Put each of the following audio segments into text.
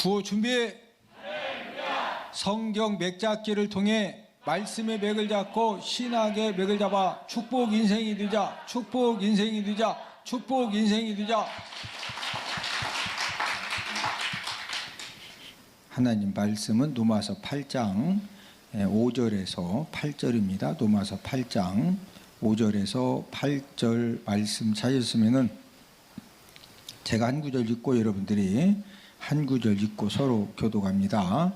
구호 준비. 성경 맥잡기를 통해 말씀의 맥을 잡고 신학의 맥을 잡아 축복 인생이 되자. 축복 인생이 되자. 축복 인생이 되자. 하나님 말씀은 로마서 8장 5절에서 8절입니다. 로마서 8장 5절에서 8절 말씀 찾으시면은 제가 한 구절 읽고 여러분들이 한 구절 읽고 서로 교독합니다.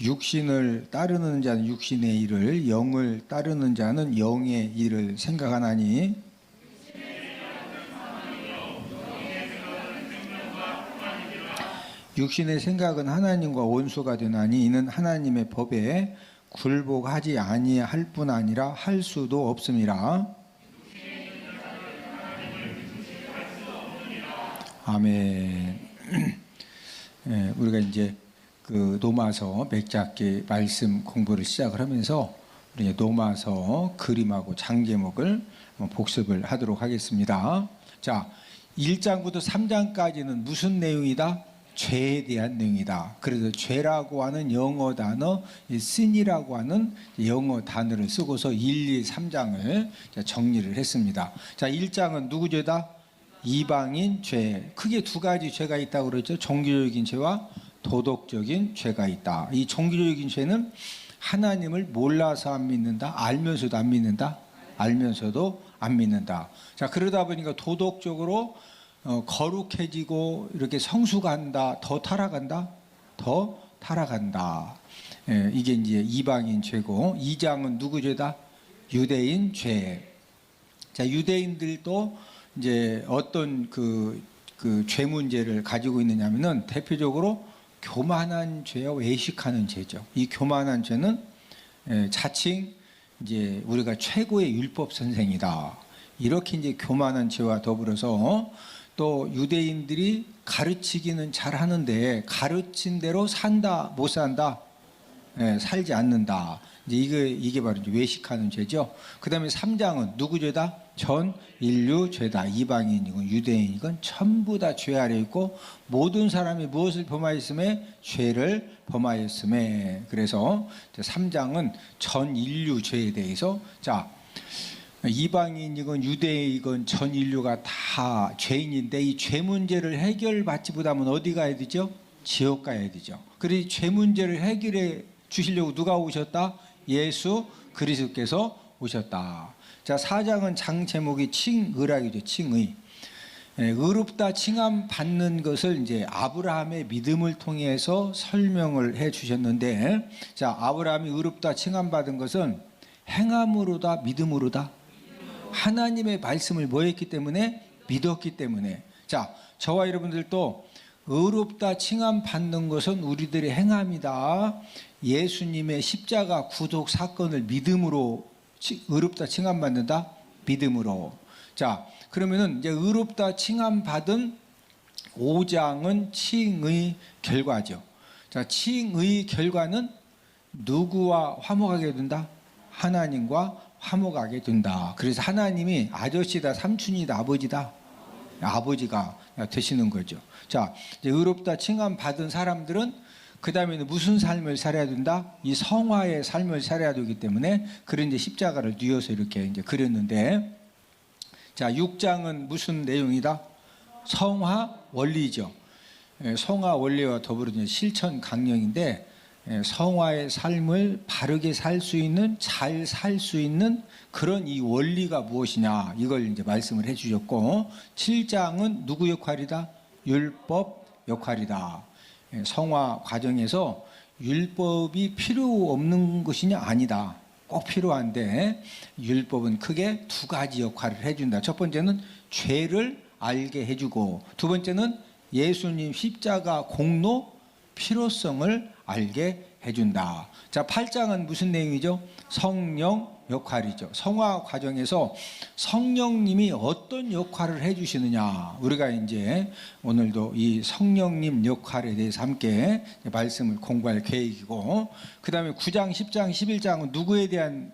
육신을 따르는 자는 육신의 일을, 영을 따르는 자는 영의 일을 생각하나니 육신의 생각은 하나님과 원수가 되나니 이는 하나님의 법에 굴복하지 아니할 뿐 아니라 할 수도 없음이라. 아멘. 우리가 이제 그 로마서 맥잡기 말씀 공부를 시작을 하면서 우리 로마서 그림하고 장제목을 복습을 하도록 하겠습니다. 자, 1장부터 3장까지는 무슨 내용이다? 죄에 대한 내용이다. 그래서 죄라고 하는 영어 단어, sin이라고 하는 영어 단어를 쓰고서 1, 2, 3장을 정리를 했습니다. 자, 1장은 누구 죄다? 이방인 죄. 크게 두 가지 죄가 있다고 그랬죠. 종교적인 죄와 도덕적인 죄가 있다. 이 종교적인 죄는 하나님을 몰라서 안 믿는다. 알면서도 안 믿는다. 알면서도 안 믿는다. 자, 그러다 보니까 도덕적으로 거룩해지고 이렇게 성숙한다. 더 타락한다. 더 타락한다. 이게 이제 이방인 죄고, 2장은 누구 죄다? 유대인 죄. 자, 유대인들도 이제 어떤 그 죄 문제를 가지고 있느냐면은 대표적으로 교만한 죄와 외식하는 죄죠. 이 교만한 죄는 자칭 이제 우리가 최고의 율법 선생이다. 이렇게 이제 교만한 죄와 더불어서 또 유대인들이 가르치기는 잘 하는데 가르친 대로 산다, 못 산다, 살지 않는다. 이제 이게 바로 이제 외식하는 죄죠. 그 다음에 3장은 누구 죄다? 전 인류 죄다. 이방인이건 유대인이건 전부 다 죄 아래 있고 모든 사람이 무엇을 범하였음에? 죄를 범하였음에. 그래서 3장은 전 인류 죄에 대해서, 자, 이방인이건 유대인이건 전 인류가 다 죄인인데 이 죄 문제를 해결받지 못하면 어디 가야 되죠? 지옥 가야 되죠. 그래서 이 죄 문제를 해결해 주시려고 누가 오셨다? 예수 그리스도께서 오셨다. 자, 4장은 장 제목이 칭의락이죠. 칭의. 의롭다 칭함 받는 것을 이제 아브라함의 믿음을 통해서 설명을 해 주셨는데, 자, 아브라함이 의롭다 칭함 받은 것은 행함으로다, 믿음으로다. 하나님의 말씀을 뭐 했기 때문에? 믿었기 때문에. 자, 저와 여러분들도 의롭다 칭함 받는 것은 우리들의 행함이다. 예수님의 십자가 구속 사건을 믿음으로 의롭다 칭함 받는다. 믿음으로. 자, 그러면은 이제 의롭다 칭함 받은 5장은 칭의 결과죠. 자, 칭의 결과는 누구와 화목하게 된다? 하나님과 화목하게 된다. 그래서 하나님이 아저씨다, 삼촌이다, 아버지다. 아버지가 되시는 거죠. 자, 이제 의롭다 칭함 받은 사람들은 그 다음에는 무슨 삶을 살아야 된다? 이 성화의 삶을 살아야 되기 때문에 그런 이제 십자가를 뉘어서 이렇게 이제 그렸는데, 자, 6장은 무슨 내용이다? 성화 원리죠. 성화 원리와 더불어 이제 실천 강령인데, 성화의 삶을 바르게 살 수 있는, 잘 살 수 있는 그런 이 원리가 무엇이냐, 이걸 이제 말씀을 해 주셨고, 7장은 누구 역할이다? 율법 역할이다. 성화 과정에서 율법이 필요 없는 것이냐? 아니다. 꼭 필요한데 율법은 크게 두 가지 역할을 해준다. 첫 번째는 죄를 알게 해주고, 두 번째는 예수님 십자가 공로 필요성을 알게 해준다. 자, 8장은 무슨 내용이죠? 성령 역할이죠. 성화 과정에서 성령님이 어떤 역할을 해주시느냐, 우리가 이제 오늘도 이 성령님 역할에 대해서 함께 말씀을 공부할 계획이고, 그 다음에 9장, 10장, 11장은 누구에 대한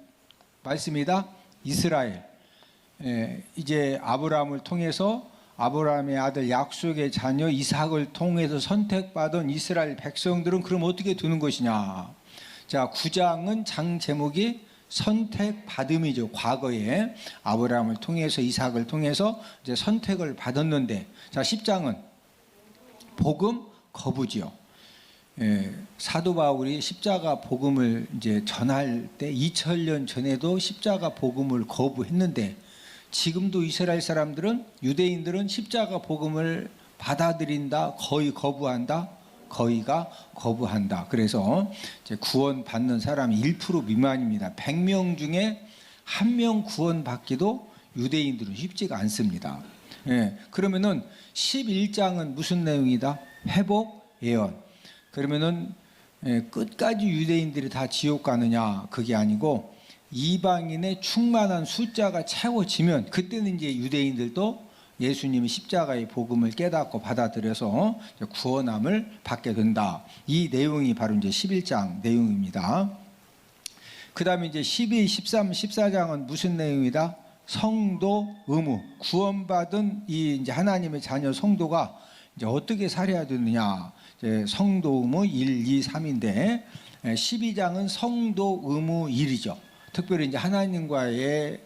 말씀이다? 이스라엘. 이제 아브라함을 통해서 아브라함의 아들 약속의 자녀 이삭을 통해서 선택받은 이스라엘 백성들은 그럼 어떻게 되는 것이냐. 자, 9장은 장 제목이 선택받음이죠. 과거에 아브라함을 통해서 이삭을 통해서 이제 선택을 받았는데, 자, 10장은 복음 거부지요. 사도 바울이 십자가 복음을 이제 전할 때 2000년 전에도 십자가 복음을 거부했는데, 지금도 이스라엘 사람들은, 유대인들은 십자가 복음을 받아들인다, 거의 거부한다, 거의가 거부한다. 그래서 이제 구원받는 사람이 1% 미만입니다. 100명 중에 1명 구원받기도 유대인들은 쉽지가 않습니다. 그러면은 11장은 무슨 내용이다? 회복 예언. 그러면은 끝까지 유대인들이 다 지옥 가느냐? 그게 아니고 이방인의 충만한 숫자가 채워지면 그때는 이제 유대인들도 예수님이 십자가의 복음을 깨닫고 받아들여서 구원함을 받게 된다. 이 내용이 바로 이제 11장 내용입니다. 그 다음에 이제 12, 13, 14장은 무슨 내용이다? 성도 의무. 구원받은 이 이제 하나님의 자녀 성도가 이제 어떻게 살아야 되느냐. 이제 성도 의무 1, 2, 3인데 12장은 성도 의무 1이죠. 특별히 이제 하나님과의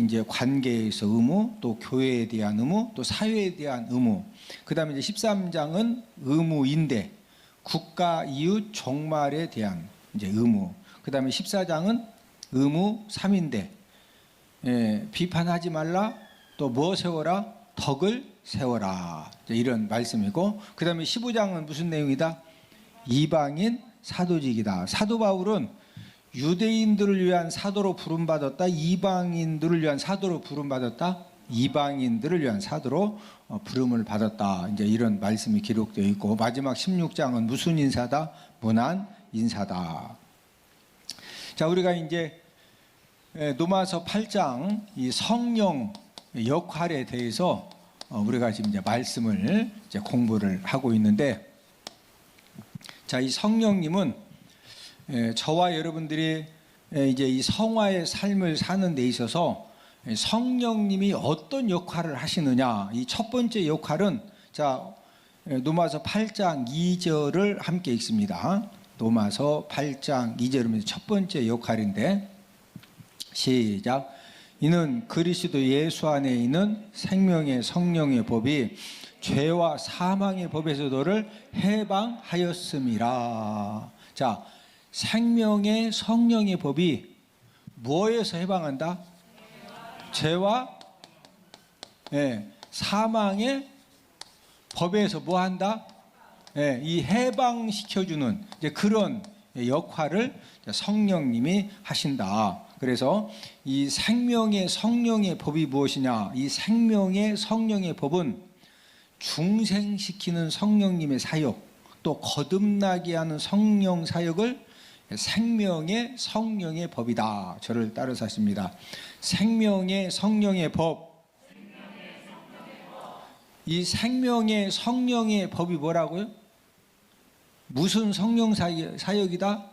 이제 관계에서 의무, 또 교회에 대한 의무, 또 사회에 대한 의무. 그다음에 이제 13장은 의무인데 국가 이웃 종말에 대한 이제 의무. 그다음에 14장은 의무 3인데 비판하지 말라, 또 뭐 세워라? 덕을 세워라. 이런 말씀이고, 그다음에 15장은 무슨 내용이다? 이방인 사도직이다. 사도 바울은 유대인들을 위한 사도로 부름받았다, 이방인들을 위한 사도로 부름받았다, 이방인들을 위한 사도로 부름을 받았다. 이제 이런 말씀이 기록되어 있고, 마지막 16장은 무슨 인사다? 문안 인사다. 자, 우리가 이제 로마서 8장 이 성령 역할에 대해서 우리가 지금 이제 말씀을 이제 공부를 하고 있는데, 자, 이 성령님은 저와 여러분들이 이제 이 성화의 삶을 사는 데 있어서 성령님이 어떤 역할을 하시느냐. 이 첫 번째 역할은, 자, 로마서 8장 2절을 함께 읽습니다. 로마서 8장 2절이면 첫 번째 역할인데, 시작. 이는 그리스도 예수 안에 있는 생명의 성령의 법이 죄와 사망의 법에서 너를 해방하였음이라. 자, 생명의 성령의 법이 무엇에서 해방한다? 죄와 사망의 법에서 뭐 한다? 이 해방시켜주는 이제 그런 역할을 성령님이 하신다. 그래서 이 생명의 성령의 법이 무엇이냐? 이 생명의 성령의 법은 중생시키는 성령님의 사역, 또 거듭나게 하는 성령 사역을 생명의 성령의 법이다. 저를 따라서 하십니다. 생명의 성령의 법. 이 생명의 성령의 법이 뭐라고요? 무슨 성령 사역이다?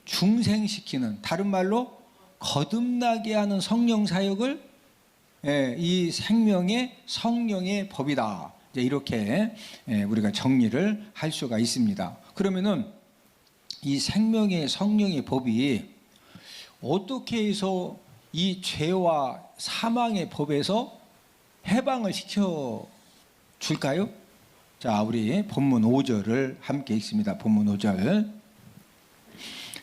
중생시키는, 다른 말로 거듭나게 하는 성령 사역을 이 생명의 성령의 법이다. 이제 이렇게 우리가 정리를 할 수가 있습니다. 그러면은 이 생명의 성령의 법이 어떻게 해서 이 죄와 사망의 법에서 해방을 시켜 줄까요? 자, 우리 본문 5절을 함께 읽습니다. 본문 5절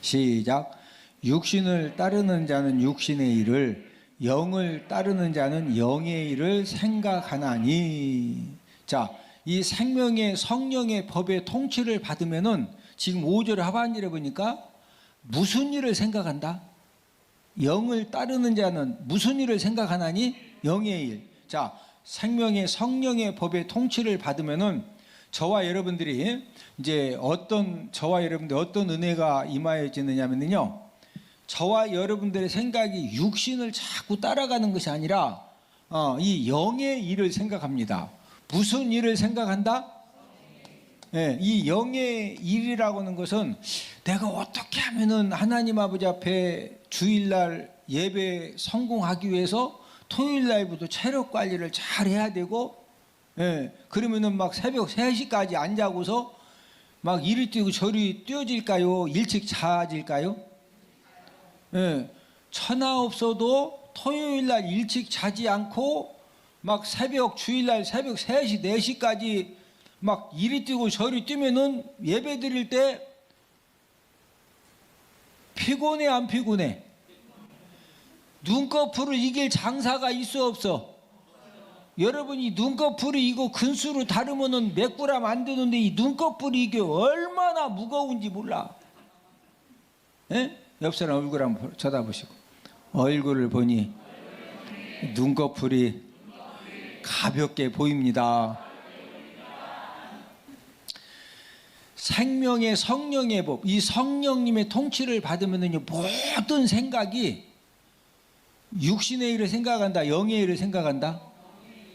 시작. 육신을 따르는 자는 육신의 일을, 영을 따르는 자는 영의 일을 생각하나니. 자, 이 생명의 성령의 법의 통치를 받으면은 지금 5절 하반절에 보니까 무슨 일을 생각한다? 영을 따르는 자는 무슨 일을 생각하나니? 영의 일. 자, 생명의 성령의 법의 통치를 받으면은 저와 여러분들이 이제 저와 여러분들 어떤 은혜가 임하여지느냐면요, 저와 여러분들의 생각이 육신을 자꾸 따라가는 것이 아니라 이 영의 일을 생각합니다. 무슨 일을 생각한다? 이 영의 일이라고 하는 것은 내가 어떻게 하면은 하나님 아버지 앞에 주일날 예배 성공하기 위해서 토요일날부터 체력 관리를 잘 해야 되고, 예, 그러면은 막 새벽 3시까지 안 자고서 막 이리 뛰고 저리 뛰어질까요? 일찍 자질까요? 예, 천하 없어도 토요일 날 일찍 자지 않고 막 새벽 주일날 새벽 3시, 4시까지 막 이리 뛰고 저리 뛰면은 예배 드릴 때 피곤해 안 피곤해? 눈꺼풀을 이길 장사가 있어 없어? 여러분이 눈꺼풀이 이거 근수로 다르면은 몇 그램 안 되는데 이 눈꺼풀이 이게 얼마나 무거운지 몰라. 예? 옆 사람 얼굴 한번 쳐다보시고 얼굴을 보니 눈꺼풀이 가볍게 보입니다. 생명의 성령의 법, 이 성령님의 통치를 받으면은요 모든 생각이 육신의 일을 생각한다, 영의 일을 생각한다.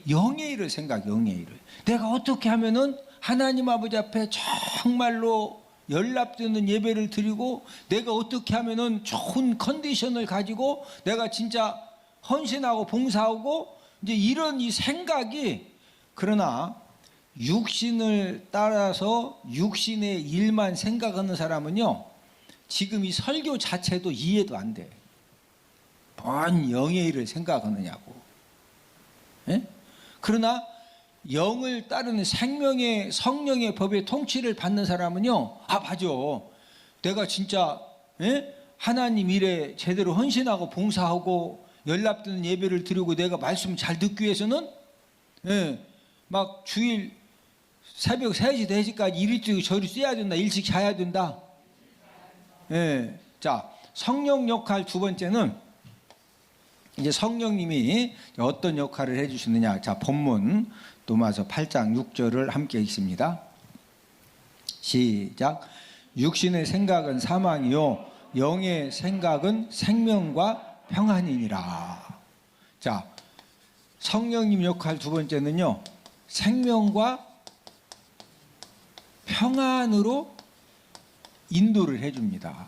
영의 일을 생각, 영의 일을. 내가 어떻게 하면은 하나님 아버지 앞에 정말로 연락되는 예배를 드리고, 내가 어떻게 하면은 좋은 컨디션을 가지고 내가 진짜 헌신하고 봉사하고, 이제 이런 이 생각이, 그러나 육신을 따라서 육신의 일만 생각하는 사람은요 지금 이 설교 자체도 이해도 안 돼. 뭔 영의 일을 생각하느냐고. 예? 그러나 영을 따르는 생명의 성령의 법의 통치를 받는 사람은요, 아 맞아, 내가 진짜 하나님 일에 제대로 헌신하고 봉사하고 연락드는 예배를 드리고 내가 말씀 잘 듣기 위해서는 막 주일 새벽 3시, 4시까지 이리 뛰고 저리 뛰어야 된다, 일찍 자야 된다. 자, 성령 역할 두 번째는 이제 성령님이 어떤 역할을 해주시느냐. 자, 본문 로마서 8장 6절을 함께 읽습니다. 시작. 육신의 생각은 사망이요 영의 생각은 생명과 평안이니라. 자, 성령님 역할 두 번째는요 생명과 평안으로 인도를 해줍니다.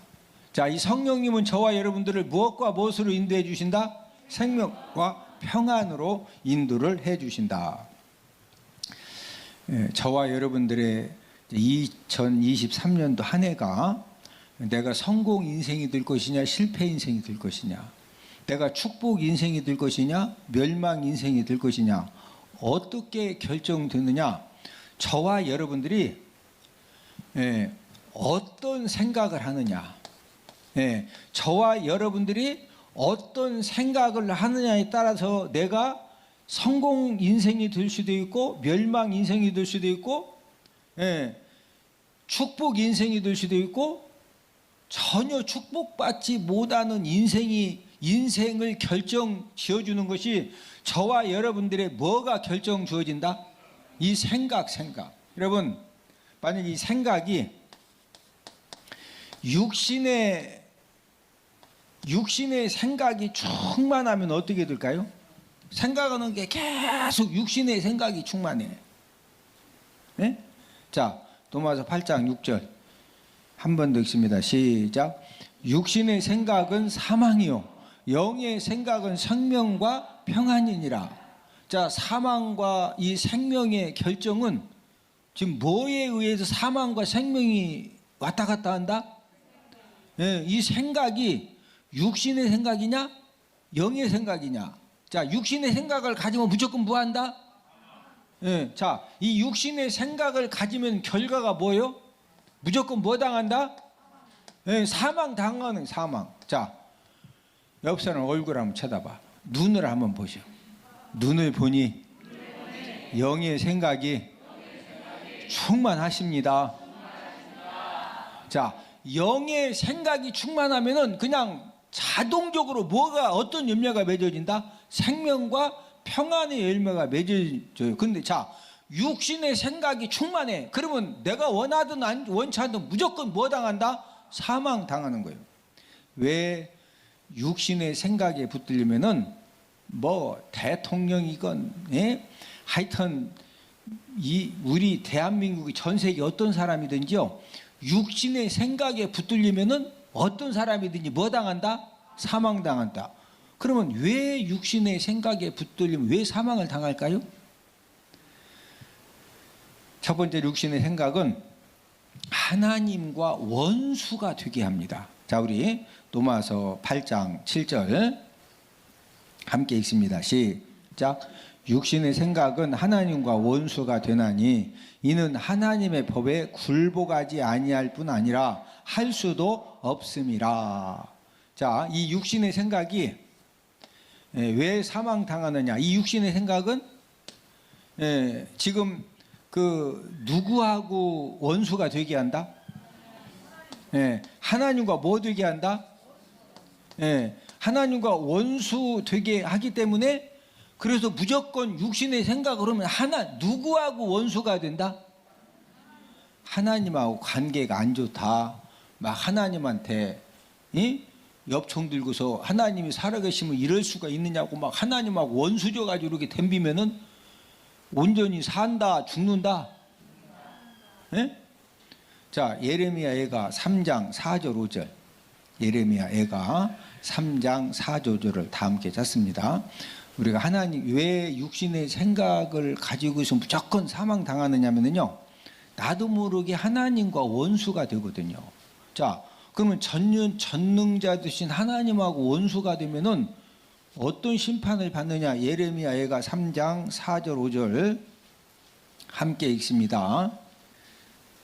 자, 이 성령님은 저와 여러분들을 무엇과 무엇으로 인도해 주신다? 생명과 평안으로 인도를 해 주신다. 저와 여러분들의 2023년도 한 해가 내가 성공 인생이 될 것이냐 실패 인생이 될 것이냐, 내가 축복 인생이 될 것이냐 멸망 인생이 될 것이냐 어떻게 결정되느냐, 저와 여러분들이 어떤 생각을 하느냐, 저와 여러분들이 어떤 생각을 하느냐에 따라서 내가 성공 인생이 될 수도 있고 멸망 인생이 될 수도 있고 축복 인생이 될 수도 있고 전혀 축복받지 못하는 인생을 결정 지어주는 것이 저와 여러분들의 뭐가 결정 주어진다? 이 생각. 여러분, 만약 이 생각이 육신의 생각이 충만하면 어떻게 될까요? 생각하는 게 계속 육신의 생각이 충만해. 네? 자, 로마서 8장 6절 한 번 더 읽습니다. 시작. 육신의 생각은 사망이요 영의 생각은 생명과 평안이니라. 자, 사망과 이 생명의 결정은 지금 뭐에 의해서 사망과 생명이 왔다 갔다 한다? 이 생각이 육신의 생각이냐 영의 생각이냐. 자, 육신의 생각을 가지면 무조건 뭐 한다? 자, 이 육신의 생각을 가지면 결과가 뭐예요? 무조건 뭐 당한다? 사망 당하는 사망. 자, 옆 사람 얼굴 한번 쳐다봐. 눈을 한번 보시오. 눈을 보니 영의 생각이 충만하십니다. 자, 영의 생각이 충만하면은 그냥 자동적으로 뭐가 어떤 열매가 맺어진다? 생명과 평안의 열매가 맺어져요. 근데 자, 육신의 생각이 충만해. 그러면 내가 원하든 원치 않든 무조건 뭐 당한다? 사망 당하는 거예요. 왜? 육신의 생각에 붙들리면은 뭐 대통령이건 하여튼 우리 대한민국이 전 세계 어떤 사람이든지요 육신의 생각에 붙들리면은 어떤 사람이든지 뭐 당한다? 사망 당한다. 그러면 왜 육신의 생각에 붙들리면 왜 사망을 당할까요? 첫 번째 육신의 생각은 하나님과 원수가 되게 합니다. 자, 우리 로마서 8장 7절 함께 읽습니다. 시작. 육신의 생각은 하나님과 원수가 되나니 이는 하나님의 법에 굴복하지 아니할 뿐 아니라 할 수도 없음이라. 자, 이 육신의 생각이 왜 사망당하느냐? 이 육신의 생각은 지금 누구하고 원수가 되게 한다? 하나님과 뭐 되게 한다? 하나님과 원수 되게 하기 때문에, 그래서 무조건 육신의 생각을 하면 누구하고 원수가 된다? 하나님하고 관계가 안 좋다. 막 하나님한테 엽총 들고서 하나님이 살아계시면 이럴 수가 있느냐고 막 하나님하고 원수져 가지고 이렇게 덤비면은 온전히 산다 죽는다. 자, 예레미야 애가 3장 4절 5절. 예레미야 애가 3장 4절 5절을 다 함께 짰습니다. 우리가 하나님 왜 육신의 생각을 가지고서 무조건 사망당하느냐면요, 나도 모르게 하나님과 원수가 되거든요. 자, 그러면 전능자 되신 하나님하고 원수가 되면은 어떤 심판을 받느냐? 예레미야 애가 3장 4절 5절 함께 읽습니다.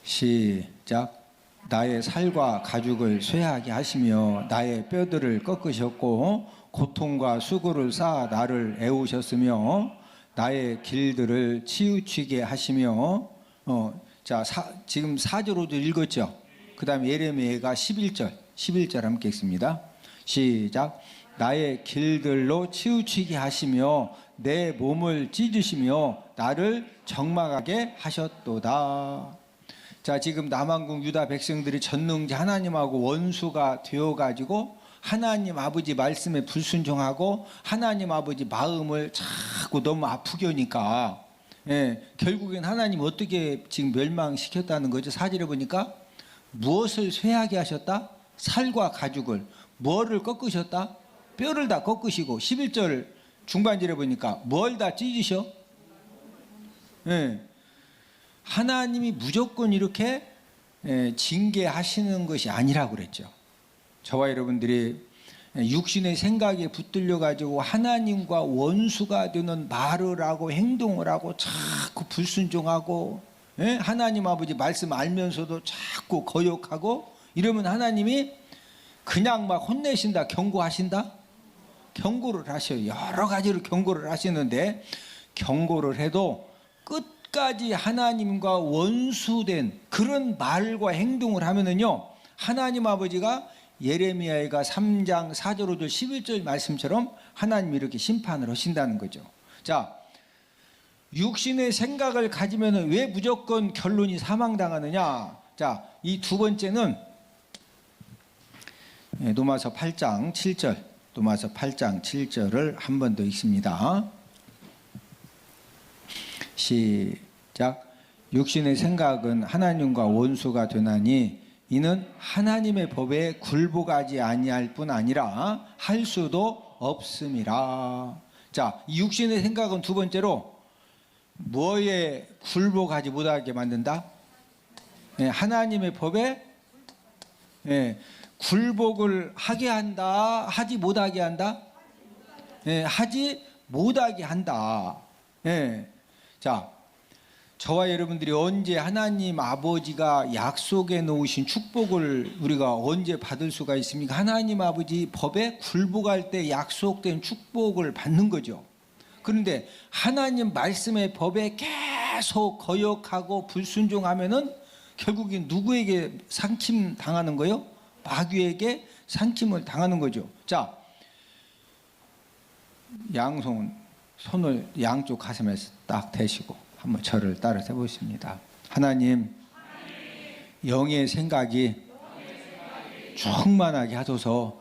시작. 나의 살과 가죽을 쇠하게 하시며 나의 뼈들을 꺾으셨고 고통과 수고를 쌓아 나를 애우셨으며 나의 길들을 치우치게 하시며 지금 4절 5절 읽었죠? 그 다음에 예레미야가 11절 함께 읽습니다. 시작. 나의 길들로 치우치게 하시며 내 몸을 찢으시며 나를 적망하게 하셨도다. 자, 지금 남한국 유다 백성들이 전능자 하나님하고 원수가 되어가지고 하나님 아버지 말씀에 불순종하고 하나님 아버지 마음을 자꾸 너무 아프게 하니까 결국엔 하나님 어떻게 지금 멸망시켰다는 거죠? 4절에 보니까 무엇을 쇠하게 하셨다? 살과 가죽을. 뭐를 꺾으셨다? 뼈를 다 꺾으시고. 11절 중반절에 보니까 뭘 다 찢으셔? 하나님이 무조건 이렇게 징계하시는 것이 아니라고 그랬죠. 저와 여러분들이 육신의 생각에 붙들려 가지고 하나님과 원수가 되는 말을 하고 행동을 하고 자꾸 불순종하고 하나님 아버지 말씀 알면서도 자꾸 거역하고 이러면 하나님이 그냥 막 혼내신다, 경고하신다? 경고를 하셔요. 여러 가지로 경고를 하시는데, 경고를 해도 끝까지 하나님과 원수된 그런 말과 행동을 하면은요, 하나님 아버지가 예레미야가 3장 4절 5절 11절 말씀처럼 하나님이 이렇게 심판을 하신다는 거죠. 자, 육신의 생각을 가지면 왜 무조건 결론이 사망당하느냐? 자, 이 두 번째는 로마서 8장 7절, 로마서 8장 7절을 한 번 더 읽습니다. 시작. 육신의 생각은 하나님과 원수가 되나니 이는 하나님의 법에 굴복하지 아니할 뿐 아니라 할 수도 없음이라. 자, 이 육신의 생각은 두 번째로 뭐에 굴복하지 못하게 만든다? 하나님의 법에 굴복을 하게 한다? 하지 못하게 한다? 하지 못하게 한다. 자, 저와 여러분들이 언제 하나님 아버지가 약속해 놓으신 축복을 우리가 언제 받을 수가 있습니까? 하나님 아버지 법에 굴복할 때 약속된 축복을 받는 거죠. 그런데 하나님 말씀의 법에 계속 거역하고 불순종하면은 결국엔 누구에게 상침 당하는 거예요? 마귀에게 상침을 당하는 거죠. 자, 양손, 손을 양쪽 가슴에 딱 대시고 한번 저를 따라서 해보십니다. 하나님, 영의 생각이 충만하게 하소서.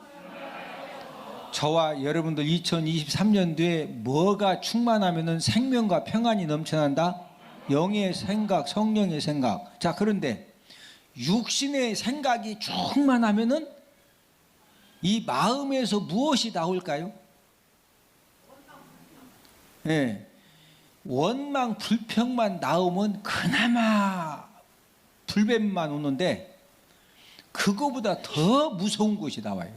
저와 여러분들 2023년도에 뭐가 충만하면은 생명과 평안이 넘쳐난다? 영의 생각, 성령의 생각. 자, 그런데 육신의 생각이 충만하면은 이 마음에서 무엇이 나올까요? 원망 불평만 나오면 그나마 불뱀만 오는데 그거보다 더 무서운 것이 나와요.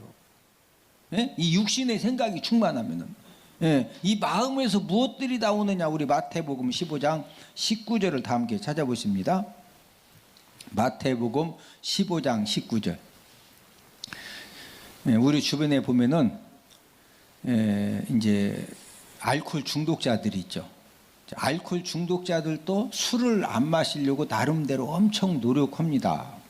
예? 이 육신의 생각이 충만하면은, 예, 이 마음에서 무엇들이 나오느냐. 우리 마태복음 15장 19절을 다 함께 찾아보십니다. 마태복음 15장 19절. 예, 우리 주변에 보면은, 예, 이제 알코올 중독자들이 있죠. 알코올 중독자들도 술을 안 마시려고 나름대로 엄청 노력합니다.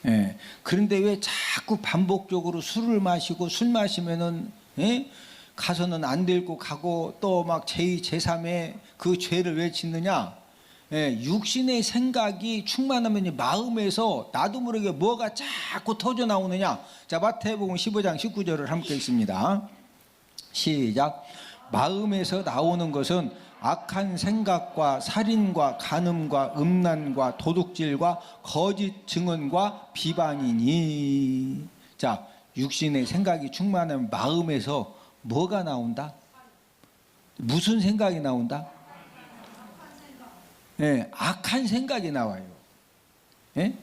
예, 그런데 왜 자꾸 반복적으로 술을 마시고, 술 마시면은, 예? 가서는 안 들고 가고 또 막 제2, 제3의 그 죄를 왜 짓느냐. 예, 육신의 생각이 충만하면 마음에서 나도 모르게 뭐가 자꾸 터져 나오느냐. 자, 마태복음 15장 19절을 함께 읽습니다. 시작. 마음에서 나오는 것은 악한 생각과 살인과 간음과 음란과 도둑질과 거짓 증언과 비방이니. 자, 육신의 생각이 충만하면 마음에서 뭐가 나온다? 무슨 생각이 나온다? 예, 악한 생각이 나와요. 예?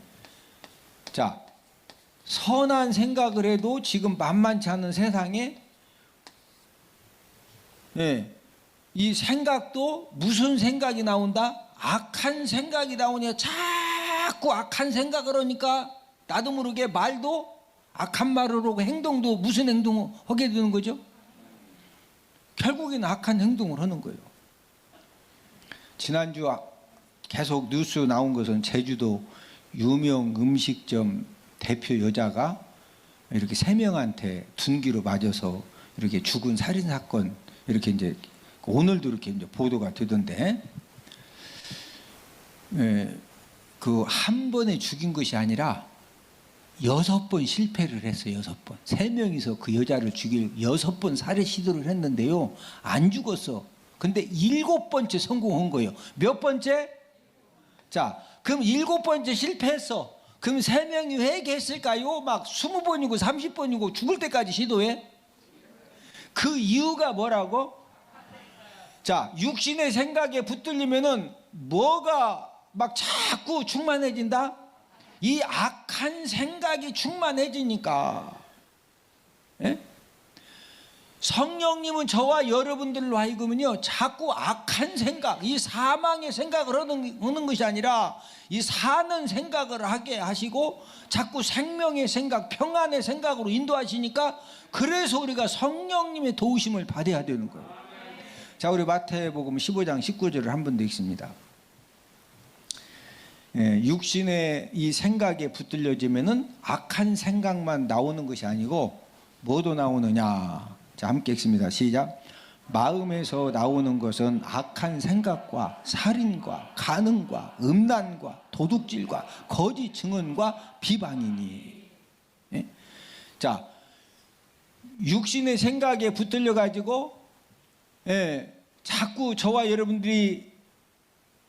자, 선한 생각을 해도 지금 만만치 않은 세상에, 예, 이 생각도 무슨 생각이 나온다? 악한 생각이 나오냐. 자꾸 악한 생각을 하니까 나도 모르게 말도 악한 말을 하고 행동도 무슨 행동을 하게 되는 거죠? 결국에는 악한 행동을 하는 거예요. 지난주 계속 뉴스 나온 것은 제주도 유명 음식점 대표 여자가 이렇게 3명한테 둔기로 맞아서 이렇게 죽은 살인 사건, 이렇게 이제 오늘도 이렇게 이제 보도가 되던데, 예, 그 한 번에 죽인 것이 아니라 6번 실패를 했어요. 6번. 3명이서 그 여자를 죽일 6번 살해 시도를 했는데요, 안 죽었어. 근데 7번째 성공한 거예요. 몇 번째? 자, 그럼 7번째 실패했어. 그럼 3명이 회개했을까요? 막 20번이고 30번이고 죽을 때까지 시도해? 그 이유가 뭐라고? 자, 육신의 생각에 붙들리면은 뭐가 막 자꾸 충만해진다? 이 악한 생각이 충만해지니까. 예? 성령님은 저와 여러분들로 하여금은요, 자꾸 악한 생각, 이 사망의 생각을 하는 것이 아니라 이 사는 생각을 하게 하시고 자꾸 생명의 생각, 평안의 생각으로 인도하시니까, 그래서 우리가 성령님의 도우심을 받아야 되는 거예요. 자, 우리 마태복음 15장 19절을 한 번 더 읽습니다. 예, 육신의 이 생각에 붙들려지면은 악한 생각만 나오는 것이 아니고 뭐도 나오느냐. 자, 함께 읽습니다. 시작. 마음에서 나오는 것은 악한 생각과 살인과 간음과 음란과 도둑질과 거짓 증언과 비방이니. 예? 자, 육신의 생각에 붙들려 가지고, 예, 자꾸 저와 여러분들이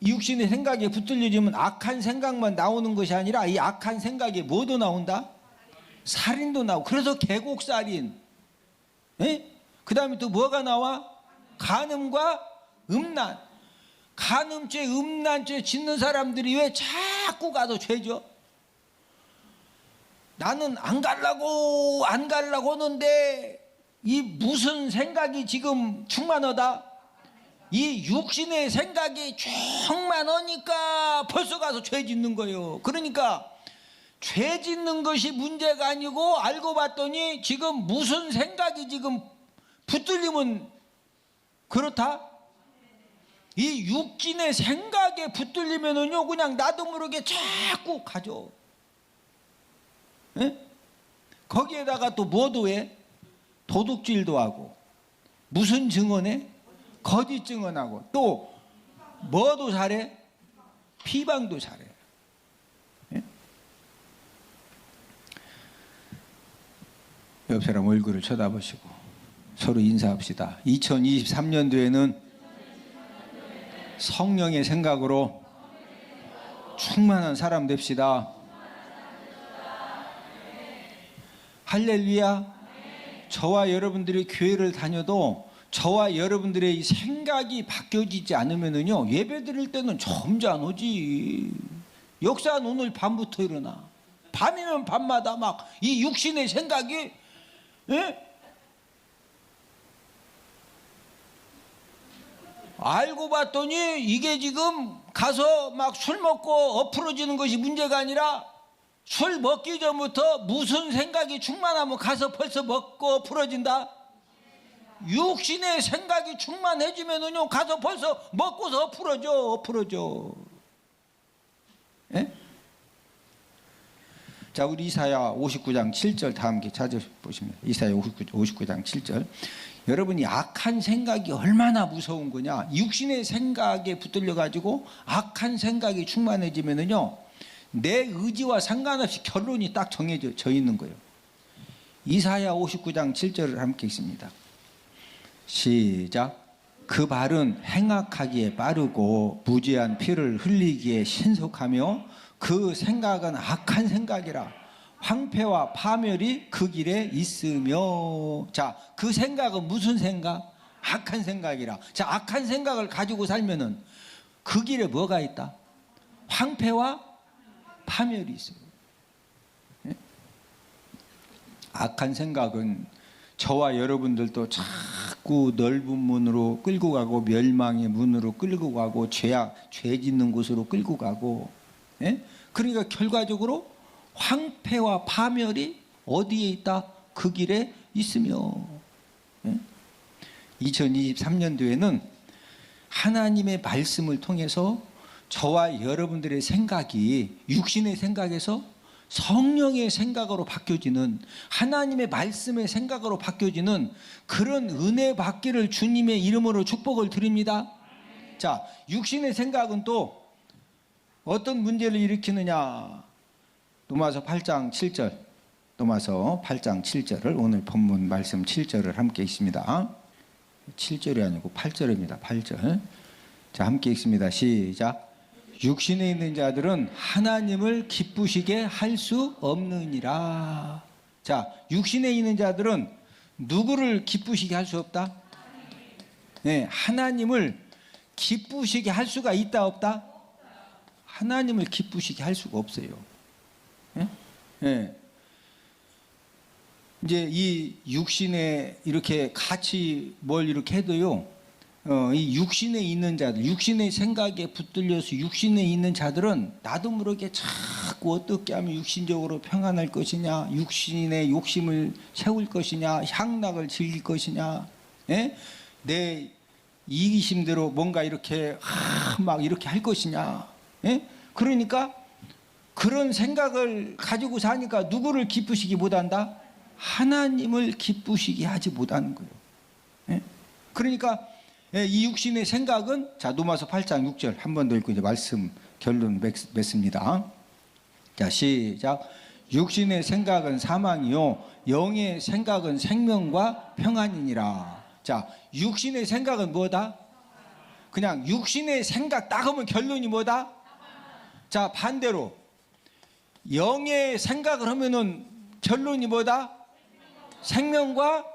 육신의 생각에 붙들려지면 악한 생각만 나오는 것이 아니라 이 악한 생각에 뭐도 나온다? 살인도 나오고. 그래서 계곡살인, 예? 그 다음에 또 뭐가 나와? 간음과 음란. 간음죄, 음란죄 짓는 사람들이 왜 자꾸 가서 죄죠? 나는 안 가려고 하는데 이 무슨 생각이 지금 충만하다? 이 육신의 생각이 충만하니까 벌써 가서 죄 짓는 거예요. 그러니까 죄 짓는 것이 문제가 아니고, 알고 봤더니 지금 무슨 생각이 지금 붙들리면 그렇다? 이 육신의 생각에 붙들리면은요, 그냥 나도 모르게 자꾸 가죠. 예? 거기에다가 또 뭐도 해? 도둑질도 하고, 무슨 증언해? 거짓 증언하고, 또 뭐도 잘해? 비방도 잘해. 예? 옆 사람 얼굴을 쳐다보시고 서로 인사합시다. 2023년도에는 성령의 생각으로 충만한 사람 됩시다. 할렐루야. 저와 여러분들이 교회를 다녀도 저와 여러분들의 이 생각이 바뀌어지지 않으면은요, 예배 드릴 때는 점잖 오지. 역사는 오늘 밤부터 일어나. 밤이면 밤마다 막 이 육신의 생각이, 예? 알고 봤더니 이게 지금 가서 막 술 먹고 엎으러지는 것이 문제가 아니라 술 먹기 전부터 무슨 생각이 충만하면 가서 벌써 먹고 엎으러진다. 육신의 생각이 충만해지면은요, 가서 벌써 먹고서 엎으러져. 예? 자, 우리 이사야 59장 7절 다 함께 찾아보시면, 이사야 59장 7절. 여러분이 악한 생각이 얼마나 무서운 거냐. 육신의 생각에 붙들려 가지고 악한 생각이 충만해지면은요, 내 의지와 상관없이 결론이 딱 정해져 있는 거예요. 이사야 59장 7절을 함께 읽습니다. 시작. 그 발은 행악하기에 빠르고 무죄한 피를 흘리기에 신속하며 그 생각은 악한 생각이라 황폐와 파멸이 그 길에 있으며. 자, 그 생각은 무슨 생각? 악한 생각이라. 자, 악한 생각을 가지고 살면은 그 길에 뭐가 있다? 황폐와 파멸이 있어요. 예? 악한 생각은 저와 여러분들도 자꾸 넓은 문으로 끌고 가고 멸망의 문으로 끌고 가고 죄 짓는 곳으로 끌고 가고, 예? 그러니까 결과적으로 황폐와 파멸이 어디에 있다? 그 길에 있으며. 예? 2023년도에는 하나님의 말씀을 통해서 저와 여러분들의 생각이 육신의 생각에서 성령의 생각으로 바뀌어지는, 하나님의 말씀의 생각으로 바뀌어지는 그런 은혜 받기를 주님의 이름으로 축복을 드립니다. 자, 육신의 생각은 또 어떤 문제를 일으키느냐. 로마서 8장 7절, 로마서 8장 7절을, 오늘 본문 말씀 7절을 함께 읽습니다. 7절이 아니고 8절입니다. 8절. 자, 함께 읽습니다. 시작. 육신에 있는 자들은 하나님을 기쁘시게 할 수 없느니라. 자, 육신에 있는 자들은 누구를 기쁘시게 할 수 없다? 네, 하나님을 기쁘시게 할 수가 있다 없다? 하나님을 기쁘시게 할 수가 없어요. 네? 네. 이제 이 육신에 이렇게 같이 뭘 이렇게 해도요, 이 육신에 있는 자들, 육신의 생각에 붙들려서 육신에 있는 자들은 나도 모르게 자꾸 어떻게 하면 육신적으로 평안할 것이냐, 육신의 욕심을 세울 것이냐, 향락을 즐길 것이냐, 예? 내 이기심대로 뭔가 이렇게 막 이렇게 할 것이냐, 예? 그러니까 그런 생각을 가지고 사니까 누구를 기쁘시게 못한다? 하나님을 기쁘시게 하지 못하는 거예요. 예? 그러니까 이 육신의 생각은, 자, 로마서 8장 6절 한 번 더 읽고 이제 말씀 결론 맺습니다. 자, 시작. 육신의 생각은 사망이요 영의 생각은 생명과 평안이니라. 자, 육신의 생각은 뭐다? 그냥 육신의 생각 딱 하면 결론이 뭐다? 자, 반대로 영의 생각을 하면은 결론이 뭐다? 생명과,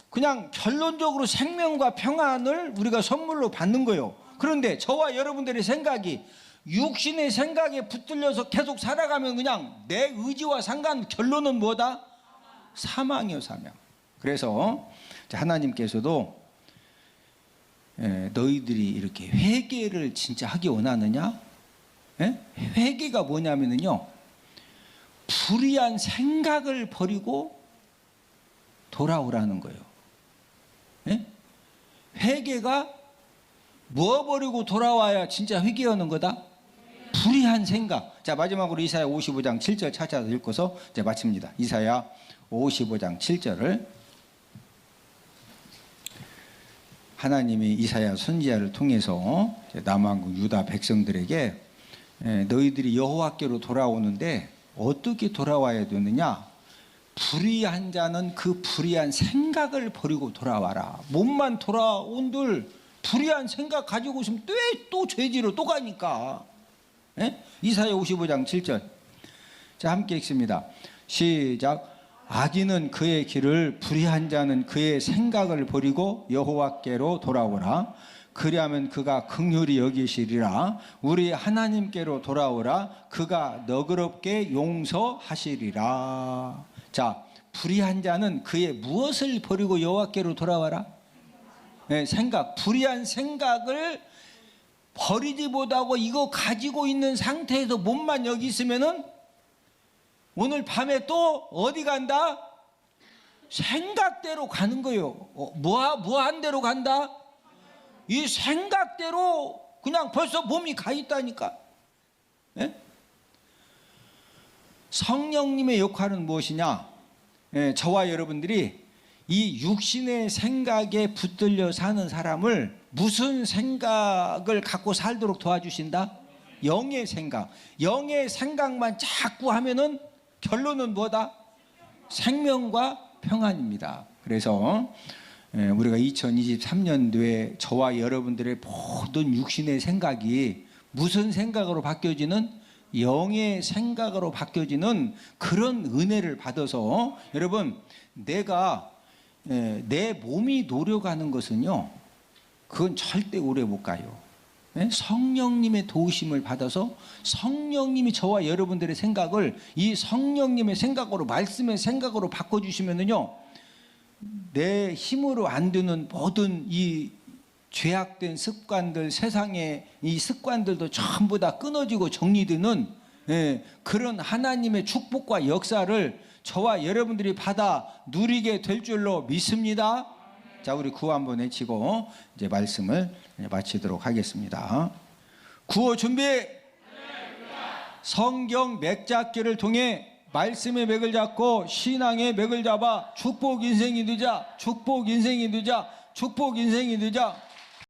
그냥 결론적으로 생명과 평안을 우리가 선물로 받는 거예요. 그런데 저와 여러분들의 생각이 육신의 생각에 붙들려서 계속 살아가면 그냥 내 의지와 상관, 결론은 뭐다? 사망이요, 사망. 그래서 하나님께서도 너희들이 이렇게 회개를 진짜 하기 원하느냐? 회개가 뭐냐면요, 불의한 생각을 버리고 돌아오라는 거예요. 회개가 뭐 버리고 돌아와야 진짜 회개하는 거다? 불의한 생각. 자, 마지막으로 이사야 55장 7절 찾아서 읽고서 이제 마칩니다. 이사야 55장 7절을 하나님이 이사야 선지자를 통해서 남왕국 유다 백성들에게 너희들이 여호와께로 돌아오는데 어떻게 돌아와야 되느냐? 불의한 자는 그 불의한 생각을 버리고 돌아와라. 몸만 돌아온들 불의한 생각 가지고 있으면 또 죄지로 또 가니까. 이사야 55장 7절. 자, 함께 읽습니다. 시작. 악인은 그의 길을, 불의한 자는 그의 생각을 버리고 여호와께로 돌아오라. 그리하면 그가 긍휼히 여기시리라. 우리 하나님께로 돌아오라. 그가 너그럽게 용서하시리라. 자, 불의한 자는 그의 무엇을 버리고 여호와께로 돌아와라? 네, 생각, 불의한 생각을 버리지 못하고 이거 가지고 있는 상태에서 몸만 여기 있으면은 오늘 밤에 또 어디 간다? 생각대로 가는 거예요. 뭐한 대로 간다? 이 생각대로 그냥 벌써 몸이 가 있다니까. 예? 성령님의 역할은 무엇이냐? 예, 저와 여러분들이 이 육신의 생각에 붙들려 사는 사람을 무슨 생각을 갖고 살도록 도와주신다? 영의 생각. 영의 생각만 자꾸 하면은 결론은 뭐다? 생명과 평안입니다. 그래서 우리가 2023년도에 저와 여러분들의 모든 육신의 생각이 무슨 생각으로 바뀌어지는? 영의 생각으로 바뀌어지는 그런 은혜를 받아서 여러분, 내가 내 몸이 노력하는 것은요, 그건 절대 오래 못 가요. 성령님의 도우심을 받아서 성령님이 저와 여러분들의 생각을 이 성령님의 생각으로, 말씀의 생각으로 바꿔주시면은요, 내 힘으로 안 되는 모든 이 죄악된 습관들, 세상의 이 습관들도 전부 다 끊어지고 정리되는 그런 하나님의 축복과 역사를 저와 여러분들이 받아 누리게 될 줄로 믿습니다. 자, 우리 구호 한번 외치고 이제 말씀을 마치도록 하겠습니다. 구호 준비. 성경 맥잡기를 통해 말씀의 맥을 잡고 신앙의 맥을 잡아 축복 인생이 되자, 축복 인생이 되자, 축복 인생이 되자.